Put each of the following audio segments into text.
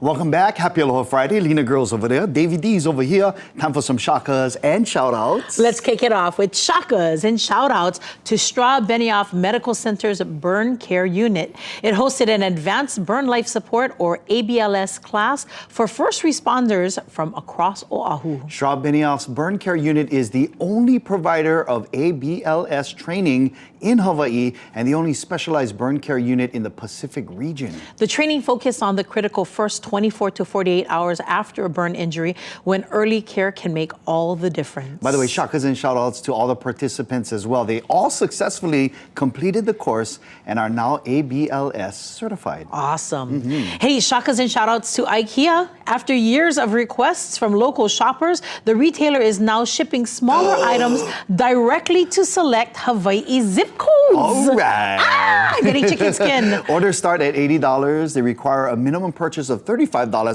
Welcome back. Happy Aloha Friday. Lina girls over there. Davey D's over here. Time for some shakas and shoutouts. Let's kick it off with shakas and shoutouts to Straub Benioff Medical Center's Burn Care Unit. It hosted an advanced burn life support or ABLS class for first responders from across Oahu. Straub Benioff's Burn Care Unit is the only provider of ABLS training in Hawaii and the only specialized burn care unit in the Pacific region. The training focused on the critical first 24 to 48 hours after a burn injury, when early care can make all the difference. By the way, shakas and shoutouts to all the participants as well. They all successfully completed the course and are now ABLS certified. Awesome. Hey, shakas and shoutouts to Ikea. After years of requests from local shoppers, the retailer is now shipping smaller items directly to select Hawaii zip codes. All right. Getting chicken skin. Orders start at $80. They require a minimum purchase of $35.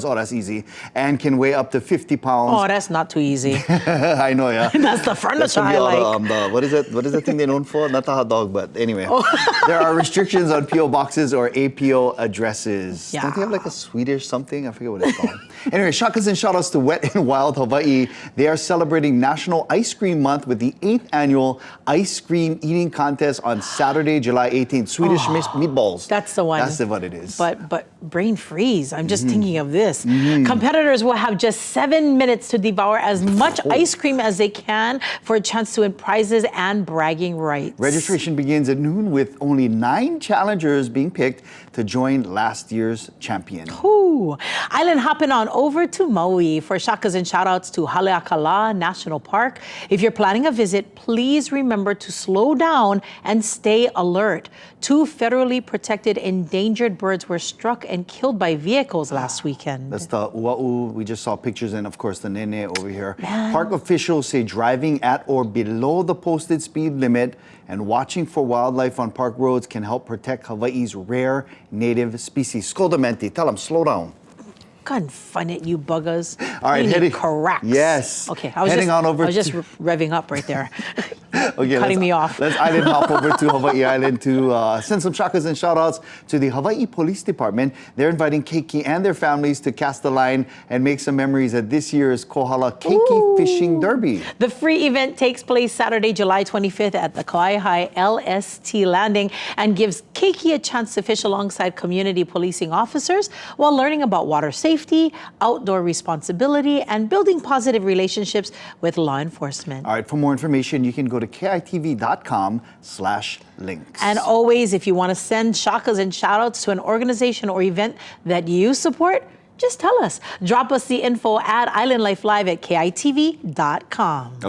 Oh, that's easy. And can weigh up to 50 pounds. Oh, that's not too easy. I know, yeah. That's the furniture I like. What is the thing they're known for? Not the hot dog, but anyway. There are restrictions on P.O. boxes or APO addresses. Yeah. Don't they have like a Swedish something? I forget what it's called. Anyway, shakas and shoutouts to Wet and Wild Hawaii. They are celebrating National Ice Cream Month with the 8th annual ice cream eating contest on Saturday, July 18th. Swedish meatballs. That's the one. That's what it is. But brain freeze. I'm just thinking of this. Competitors will have just 7 minutes to devour as much ice cream as they can for a chance to win prizes and bragging rights. Registration begins at noon with only 9 challengers being picked to join last year's champion. Ooh. Island hopping on over to Maui for shakas and shoutouts to Haleakalā National Park. If you're planning a visit, please remember to slow down and stay alert. 2 federally protected endangered birds were struck and killed by vehicles last weekend. That's the ua'u we just saw pictures, and of course the nene over here. Park officials say driving at or below the posted speed limit and watching for wildlife on park roads can help protect Hawaii's rare native species. Skodamenti, tell them, slow down. God, fun it, you buggers. All right, heading correct. Yes. Okay, I was just revving up right there. Okay, cutting me off. Let's island hop over to Hawaii Island to send some shakas and shoutouts to the Hawaii Police Department. They're inviting Keiki and their families to cast the line and make some memories at this year's Kohala Keiki Fishing Derby. The free event takes place Saturday, July 25th at the Kauai LST Landing and gives Keiki a chance to fish alongside community policing officers while learning about water safety, outdoor responsibility, and building positive relationships with law enforcement. All right, for more information, you can go to kitv.com/links. And always, if you want to send shakas and shoutouts to an organization or event that you support, just tell us. Drop us the info at islandlifelive@kitv.com.